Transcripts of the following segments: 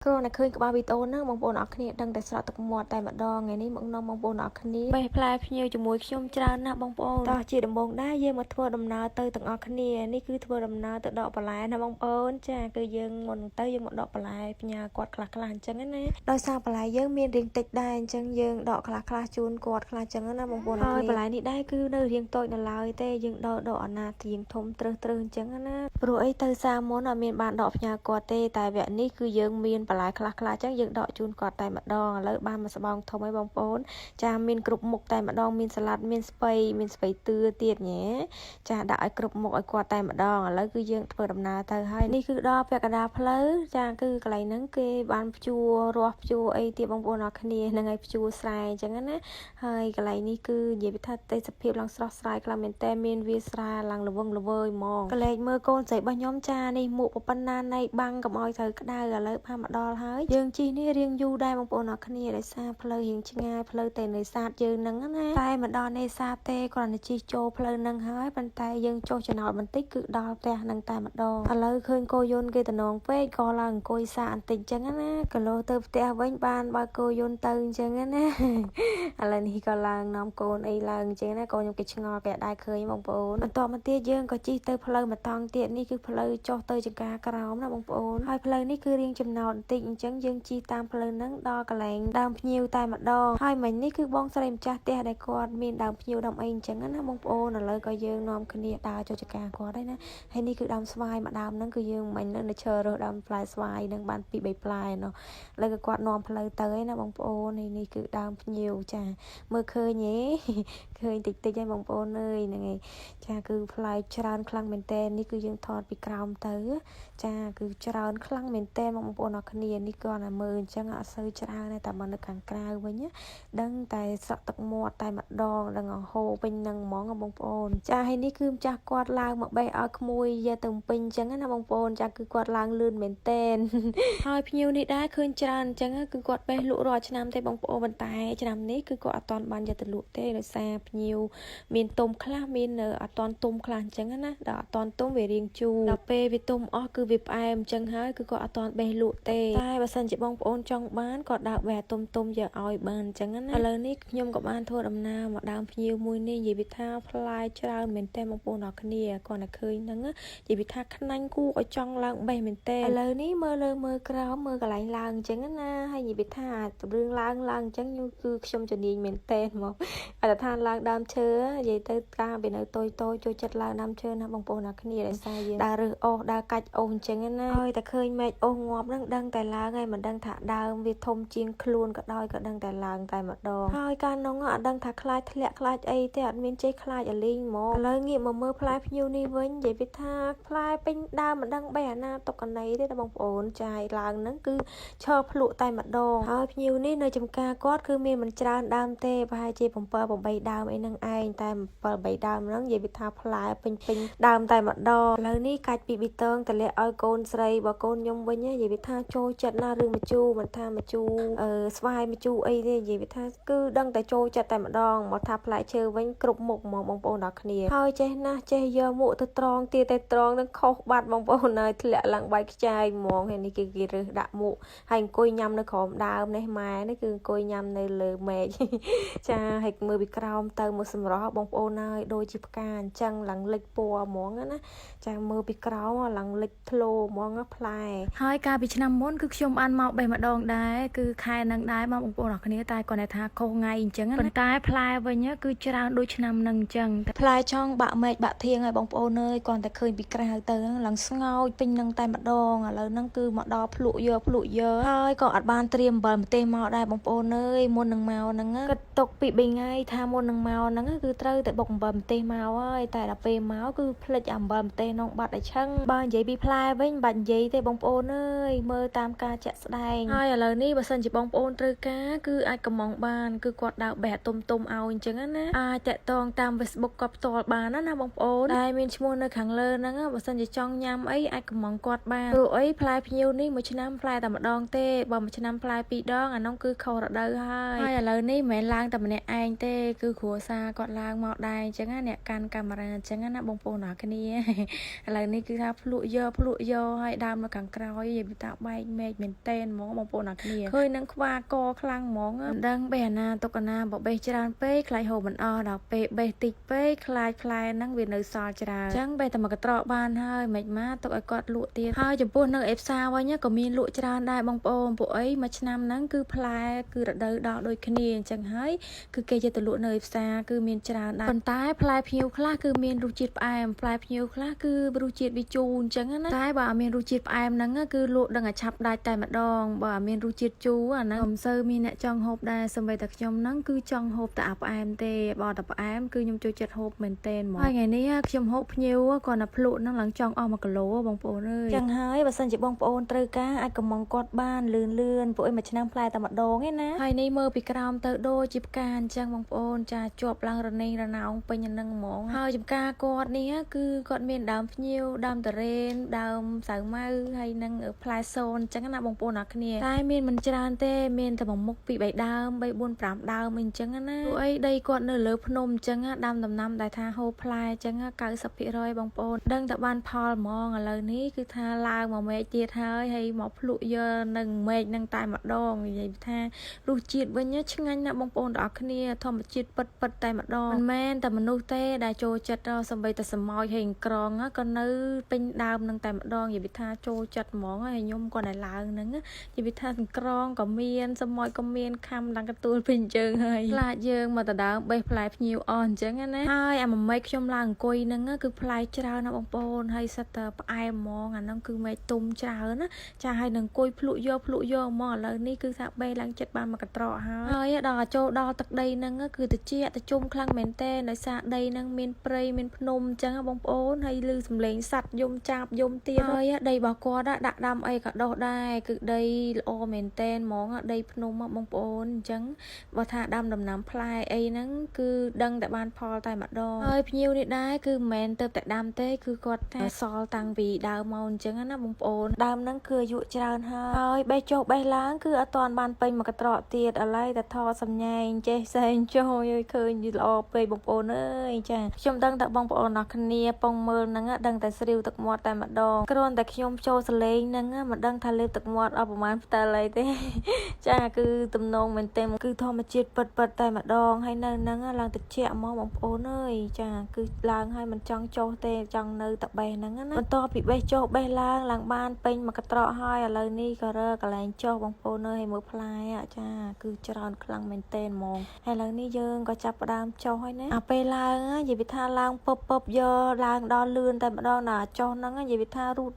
Cô này khơi của ba bị tốn á, mong bồn ở khné đang tại sợ tập mọt tại mặt đo ngày ní mong nom mong bồn ở khné bay plai nhiều cho mùi chôm tràn na mong bồn ta chỉ đầm bồn đá dương mà thua đầm nào tới tận ở khné ní cứ thua đầm nào tới đọ bả lại na mong bồn cha cứ dương một tới dương một đọ bả lại nhà quạt khạc khạc chẳng á nè đôi sao bả lại dương miên riêng tịch đai chẳng dương đọ khạc khạc chun quạt khạc chẳng á na mong bồn thôi bả lại ní đai cứ nơi riêng tôi là lời tê dương đọ đọ na thì dương thôm trơ trơ chẳng á na rồi ấy tới sao muốn ở miền bạn đọ nhà quạt tê tại vậy ní cứ dương miên bả lại khạc khạc chẳngយើងដកជូនគាត់តែម្ដងឥឡូវបានមកស្បោងធំឲ្យបងប្អូនចាមានគ្រប់មុខតែម្ដងមានសាឡាត់មានស្ពៃតឿទៀតញ៉េចាដាក់ឲ្យគ្រប់មុខឲ្យគាត់តែម្ដងឥឡូវគឺយើងធ្វើដំណើរទៅហើយនេះគឺដល់ពាក់កណ្ដាលផ្លូវចាគឺកន្លែងហ្នឹងគេបានភ្ជួររាស់ភ្ជួរអីទៀតបងប្អូនអរគ្នាហ្នឹងហើយភ្ជួរស្រែអញ្ចឹងណាហើយកន្លែងនេះគឺនិយាយថាទេសភាពឡើងស្រស់ស្រាយខ្លាំងមែនតើមានវាស្រែឡើងល្វឹងល្វើយហ្មងកលែងមើលកូនស្រីរបស់ខ្ញុំចានេះមួកប៉ុណ្ណាណៃបាំងកុំឲ្យត្រូវក្តៅឥឡូវផាមកដល់ហើយយើងជីនេះរៀងយូរដែរបងប្អូនអរគ្នាដោយសារផ្លូវរៀងឆ្ងាយផ្លូវទៅនេសាទយើងហ្នឹងណាតែមិនដល់នេសាទទេគ្រាន់តែជិះចូលផ្លូវហ្នឹងហើយប៉ុន្តែយើងចុះចំណោតបន្តិចគឺដល់ផ្ទះហ្នឹងតែម្ដងឥឡូវឃើញគោយន្តគេតំណងពេកក៏ឡើងអង្គុយសាបន្តិចអញ្ចឹងណាគីឡូទៅផ្ទះវិញបានបើគោយន្តទៅអញ្ចឹងណាឥឡូវនេះក៏ឡើងនាំកូនអីឡើងអញ្ចឹងណាកូនខ្ញុំគេឆ្ងល់គេដែរឃើញបងប្អូនបន្តមកទៀតយើងក៏ជិះទៅផ្លូវមកតង់ទៀតនេះគឺផ្លូវចុះទៅចង្ការក្រោមណាបងប្អូនហើយផ្លូវនេះគឺរៀងចំណោតបន្តិចអញ្ចឹងយើងជិះតាមផ្លូវហ្នឹងដល់កន្លែងដើមភ្ញៀវតែម្ដងហើយមិញនេះគឺបងស្រីម្ចាស់ផ្ទះដែលគាត់មានដើមភ្ញៀវដើមអីអញ្ចឹងណាបងប្អូនឥឡូវក៏យើងនាំគ្នាដើរចូលចង្ការគាត់ហើយណាហើយនេះគឺដើមស្វាយមួយដើមហ្នឹងគឺយើងមិញនៅឈើរើសដើមផ្លែស្វាយហ្នឹងបាន2 3ផ្លែណោះឥឡូវក៏គាត់នាំផ្លូវទៅហើយណាបងប្អូននេះគឺដើមភ្ញៀវចាមើលឃើញទេឃើញតិចហើយបងប្អូនអើយហ្នឹងហើយចាគឺផ្លែច្រើនខ្លាំងមែនតើនេះគឺយើងថតពីក្រោមទៅចាគឺច្រើនខ្លាំងមែនតើបងប្អូនអរគ្នានេះគាត់តែមើលអញ្ចឹងអត់សូវច្រើនទេតែមកនៅខាងក្រៅវិញដឹងតែស្រក់ទឹកមាត់តែម្ដងដឹងហូរពេញនឹងហ្មងបងប្អូនចាហើយនេះគឺម្ចាស់គាត់ឡើងមកបេះឲ្យក្មួយយកទៅពេញអញ្ចឹងណាបងប្អូនចាគឺគាត់ឡើងលឿនមែនតើហើយភ្ញៀវនេះដែរឃើញច្រើនអញ្ចឹងគឺគាត់បេះលក់រាល់ឆ្នាំទេបងប្អូនប៉ុន្តែឆ្នាំនេះគឺគាត់អត់ទាន់បានយកទៅលក់ទេដោយសារភ្ញៀវមានទុំខ្លះមានអត់ទាន់ទុំខ្លះអញ្ចឹងណាដល់អត់ទាន់ទុំវារៀងជូរដល់ពេលវាទុំអស់គឺវាផ្អែមអញ្ចឹងហើយគឺគាត់អត់ទាន់បេះលក់ទេតែបើសិនជាបងប្អូនចង់បានគាត់ដើរបេះទុំយកឲ្យបានអញ្ចឹងណាឥឡូវនេះខ្ញុំក៏បានធ្វើដំណើរមកដើមភ្ញៀវមួយនេះនិយាយថាផ្លែច្រើនមែនតើបងប្អូនអរគ្នាគាត់តែឃើញហ្នឹងនិយាយថាខ្នាញ់គូឲ្យចង់ឡើងបេះមែនតើឥឡូវនេះមើលលើមើលក្រោមមើលកន្លែងឡើងអញ្ចឹងណាហើយនិយាយថារឿងឡើងអញ្ចឹងគឺខ្ញុំជំនាញមែនតើមកអត់ថាឡើងដើមឈើនិយាយទៅការវានៅតូចចូលចិត្តឡើងដើមឈើណាបងប្អូនអរគ្នាដោយសារយើងដើររើសអូសដើរកាច់អូសអញ្ចឹងណាហើយតែឃើញមែកអូសងាប់ហ្នឹងដឹងតែឡើងហើយមិនដឹងថាដើមវាធំជាងខ្លួនក៏ដោយក៏ដឹងតែឡើងតែម្ដងហើយកាលនោះអត់ដឹងថាខ្លាចធ្លាក់ខ្លាចអីទេអត់មានចេះខ្លាចអលីងហ្មងឥឡូវងាកមកមើលផ្លែភ្ញៀវនេះវិញនិយាយថាផ្លែពេញដើមមិនដឹងបេះអាណាទុកកណីទេបងប្អូនចាយឡើងហ្នឹងគឺឈើភ្លក់តែម្ដងហើយភ្ញៀវនេះនៅចំការគាត់គឺមានមិនច្រើនដើមទេប្រហែលជា7 8ដើមអីហ្នឹងឯងតែ7 8ដើមហ្នឹងនិយាយថាផ្លែពេញដើមតែម្ដងឥឡូវនេះកាច់ពីប៊ីតងតម្លាក់ឲ្យកូនស្រីបើកូនខ្ញុំវិញនិយាយថាចូលចិត្តណារឿងម្ជូរមិនថាម្ជូរស្វាយម្ជូរអីទេនិយាយថាគឺដឹងតែចូលចិត្តតែម្ដងមកថាផ្លែឈើវិញគ្រប់មុខហ្មងបងប្អូនដល់គ្នាហើយចេះណាចេះយកមួកទៅត្រង់ទៀតតែត្រង់នឹងខុសបាត់បងប្អូនហើយធ្លាក់ឡើងបាយខ្ចាយហ្មងហើយនេះគឺគេរើសដាក់មួកហើយអង្គុយញ៉ាំនៅក្រោមដើមនេះម៉ែនេះគឺអង្គុយញ៉ាំនៅលើមែកចាហើយមើលពីក្រោមទៅមកសម្រស់បងប្អូនហើយដូចជាផ្កាអញ្ចឹងឡើងលិចពណ៌ហ្មងណាចាមើលពីក្រោមឡើងលិចធ្លោហ្មងផ្លែហើយកាលពីឆ្នាំមុនគឺខ្ញុំបានមកបេះម្ដងដែរគឺខែនឹងដែរបងប្អូនអរគ្នាតែគាត់ថាខុសថ្ងៃអញ្ចឹងប៉ុន្តែផ្លែវិញគឺច្រើនដូចឆ្នាំនឹងអញ្ចឹងផ្លែចង់បាក់មែកបាក់ធៀងហើយបងប្អូនអើយគាត់តែឃើញពីក្រៅទៅឡើងស្ងោចពេញនឹងតែម្ដងឥឡូវហ្នឹងគឺមកដល់ភ្លក់យកហើយក៏អត់បានត្រៀមអំបិលម្ទេសមកដែរបងប្អូនអើយមុននឹងមកហ្នឹងគិតទុកពី3ថ្ងៃថាមុននឹងមកហ្នឹងគឺត្រូវតែបុកអំបិលម្ទេសមកហើយតែដល់ពេលមកគឺភ្លេចអំបិលម្ទេសនងបាត់ឲ្យឆឹងបើនិយាយពីផ្លែវិញបាច់និយាយទេបងប្អូនអើយមើលតាមការចាក់ស្ដែងហើយឥឡូវនេះបើសិនជាបងប្អូនត្រូវការគឺអាចកម្មង់បានគឺគាត់ដើរបេះទុំឲ្យអញ្ចឹងណាអាចតាក់ទងតាម Facebook គាត់ផ្ទាល់បានណាបងប្អូនដែលមានឈ្មោះនៅខាងលើហ្នឹងបើសិនជាចង់ញ៉ាំអីអាចកម្មង់គាត់បានព្រោះអីផ្លែភ្ញៀវនេះមួយឆ្នាំផ្លែតែម្ដងទេបើមួយឆ្នាំផ្លែ2 ដងអានោះគឺខុសរដូវហើយឥឡូវនេះមិនមែនឡើងតែម្នាក់ឯងទេគឺគ្រួសារគាត់ឡើងមកដែរអញ្ចឹងណាអ្នកកាន់កាមេរ៉ាអញ្ចឹងណាបងប្អូនអរគ្នាឥឡូវនេះគឺថាភ្លក់យកហើយដើមនៅខាងក្រោយនិយាយថាបែក មេឃមែនតែនហ្មងបងប្អូនអរគ្នាឃើញនឹងខ្វាកខ្លាំងហ្មងមិនដឹងបេះណាទុកណាបើបេះច្រើនពេកខ្លាចហូបមិនអស់ដល់ពេលបេះតិចពេកខ្លាចផ្លែហ្នឹងវានៅសល់ច្រើនអញ្ចឹងបេះតែមកកត្រកបានហើយមិនម៉ាទុកឲ្យគាត់លក់ទៀតហើយចំពោះនៅអេផ្សារវិញក៏មានលក់ច្រើនដែរបងប្អូនពួកអីមួយឆ្នាំហ្នឹងគឺផ្លែគឺរដូវដល់ដូចគ្នាអញ្ចឹងហើយគឺគេយកទៅលក់នៅផ្សារគឺមានច្រើនដែរប៉ុន្តែផ្លែផ្ញៀវខ្លះគឺមានរសជាតិផ្អែមផ្លែផ្ញៀវខ្លះគឺរសជាតិវាជូរអញ្ចឹងណាតែបើអត់មានរសជាតិផ្អែមហ្នឹងគឺលក់ដឹងតែឆាប់ដាច់តែម្ដងបើអត់មានរសជាតិជូរអាហ្នឹងមិនសូវមានអ្នកចង់ហូបដែរសូម្បីតែខ្ញុំហ្នឹងគឺចង់ហូបតែអាផ្អែមទេបើតែផ្អែមគឺខ្ញុំចូលចិត្តហូបមែនតែនហ្មងហើយថ្ងៃនេះខ្ញុំហូបផ្ញៀវគាត់ណាភ្លក់ហ្នឹងឡើងចង់អស់1គីឡូបងប្អូនអើយចឹងហើយបើសិនជាបងប្អូនត្រូវការអាចកំងគាត់បានលឿនពួកឯងមួយឆ្នាំផ្លែតែម្ដងឯណាហើយនេះមើលពីក្រោមទៅដូចជាផ្កាអញ្ចឹងបងប្អូនចាជាប់ឡើងរនេងរណោងពេញហ្នឹងហ្មងហើយចំការគាត់នេះគឺគាត់មានដើមផ្ញៀវដើមតារ៉េនដើមសាវម៉ៅហើយនឹងផ្លែសូនអញ្ចឹងណាបងប្អូនអរគ្នាតែមានមិនច្រើនទេមានតែមួយមុខពី3ដើម3 4 5ដើមអញ្ចឹងណាពួកអីដីគាត់នៅលើភ្នំអញ្ចឹងដាំដំណាំដែលថាហូបផ្លែអញ្ចឹង90%បងប្អូនដឹងតែបានផលហ្មងឥឡូវនេះគឺថាឡើងមកមេឃទៀតហើយមកភ្លក់យកនឹងមេឃនឹងតែម្ដងនិយាយថារសជាតិវិញឆ្ងាញ់ណាស់បងប្អូនទាំងអស់គ្នាធម្មជាតិពិតតែម្ដងមិនមែនតែមនុស្សទេដែលចូលចិត្តសម្បីតែសមោចហេងក្រងក៏នៅពេញដើមនឹងតែម្ដងនិយាយថាចូលចិត្តហ្មងហើយខ្ញុំគាត់តែឡើងហ្នឹងនិយាយថាសង្ក្រងក៏មានសមោចក៏មានខំដល់កទួលពេញជើងហើយខ្លាចយើងមកទៅដើមបេះផ្លែផ្ញៀវអស់អញ្ចឹងណាហើយអាមួយមេឃខ្ញុំឡើងអង្គុយហ្នឹងគឺផ្លែច្រើនណាបងប្អូនហើយសិតតែផ្អែមហ្មងអាហ្នឹងគឺមេឃទុំច្រើនណាចាហើយនឹងអង្គុយភ្លក់យកហ្មងឥឡូវនេះគឺថាបេះឡើងចិត្តបានមកកត្រកហើយដល់ចូលដល់ទឹកដីហ្នឹងគឺត្រជាក់ត្រជុំខ្លាំងមែនតើដោយសារដីហ្នឹងមានព្រៃមានភ្នំអញ្ចឹងបងប្អូនហើយឮសំឡេងសត្វយំចាប់យំទៀតហើយដីរបស់គាត់ដាក់ដាំអីក៏ដុះដែរគឺដីល្អមែនតើហ្មងដីភ្នំបងប្អូនអញ្ចឹងបើថាដាំដំណាំផ្លែអីហ្នឹងគឺដឹងតែបានផលតែម្ដងហើយភ្ញៀវនេះដែរគឺមិនមែនទៅតែដាំទេគឺគាត់ថាសល់តាំងពីដើមមកអញ្ចឹងណាបងប្អូនដើមហ្នឹងគឺអាយុច្រើនហើយបេះចុះបេះឡើងគឺអត់ទាន់បានពេញមកកត្រកទៀតឥឡូវតែថតសំញែងចេះសែងចុះយឃើញល្អពេកបងប្អូនអើយចាខ្ញុំដឹងតែបងប្អូនអរគ្នាពងមើលហ្នឹងដឹងតែស្រីវទឹកមាត់តែម្ដងគ្រាន់តែខ្ញុំចូលសលេងហ្នឹងមិនដឹងថាលើទឹកមាត់អស់ប្រហែលផ្តិលអីទេចាគឺទំនងមែនទេគឺធម្មជាតិពិតតែម្ដងហើយនៅហ្នឹងឡើងតិចហ្មងបងប្អូនអើយចាគឺឡើងហើយមិនចង់ចុះទេចង់នៅតែបេះហ្នឹងណាបន្ទាប់ពីបេះចុះបេះឡើងបានពេញមកកត្រកហើយឥឡូវនេះក៏រើកន្លែងចុះបងប្អូនអើយឲ្យមើលផ្លែចាគឺច្រើនខ្លាំងមែនទេហ្មងហើយឥឡូវនេះយើងក៏ចាប់ផ្ដើមចុះហើយណាអាពេលឡើងនិយាយថាឡើងពប់យកឡើងដល់លឿនតែម្ដងណាចុះហ្នឹងនិយាយថារូត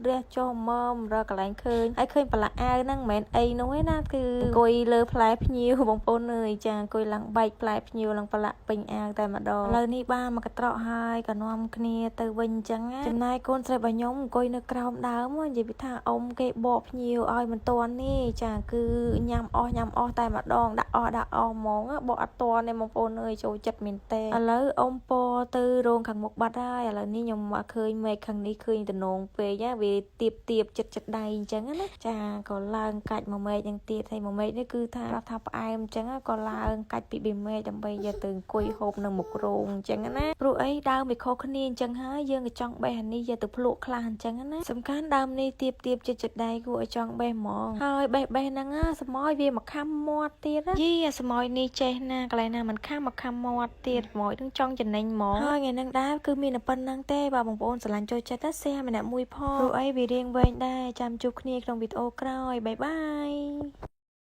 រះចុះមើមរើកន្លែងឃើញហើយឃើញប្រឡាក់អាវហ្នឹងមិនមែនអីនោះទេណាគឺអង្គុយលើផ្លែផ្ញៀវបងប្អូនអើយចាអង្គុយឡើងបែកផ្លែផ្ញៀវឡើងប្រឡាក់ពេញអាវតែម្ដងឥឡូវនេះបានមកកត្រកហើយក៏នាំគ្នាទៅវិញអញ្ចឹងចំណាយកូនស្រីរបស់ខ្ញុំអង្គុយនៅក្រោមដើមនិយាយថាអ៊ំគេបកភ្ញៀវឲ្យមិនទាន់នេះចាគឺញ៉ាំអស់តែម្ដងដាក់អស់ហ្មងបកអត់ទាន់ទេបងប្អូនអើយចូលចិត្តមែនតើឥឡូវអ៊ំពទៅរោងខាងមុខបាត់ហើយឥឡូវនេះខ្ញុំមកឃើញមេឃខាងនេះឃើញតំណងពេកវាទៀបចិត្តដៃអញ្ចឹងណាចាក៏ឡើងកាច់មួយមេឃយ៉ាងទៀតហើយមួយមេឃនេះគឺថាផ្អែមអញ្ចឹងក៏ឡើងកាច់ពីប៊ីមេឃដើម្បីយកទៅអង្គុយហូបនៅមុខរោងអញ្ចឹងណាព្រោះអីដើមវាខុសគ្នាអញ្ចឹងហើយយើងក៏ចង់បេះអានេះយកទៅភ្លក់ខ្លះអញ្ចឹងណាសំខាន់ដើមនេះទៀបចិត្តដៃគួរឲ្យចង់បេះហ្មងហើយបេះហ្នឹងសម័យវាមកខំមាត់ទៀតយីសម័យនេះចេះណាកន្លែងណាមិនខំមកខំមាត់ទៀតសម័យនឹងចង់ចំណេញហ្មងហើយថ្ងៃហ្នឹងដែរគឺមានតែប៉ុណ្្នឹងទេបាទបងប្អូនស្រឡាញ់ចូលចិត្តណាshareម្នាក់មួយផងព្រោះអីវារៀងវែងដែរចាំជួបគ្នាក្នុងវីដេអូក្រោយបាយបាយ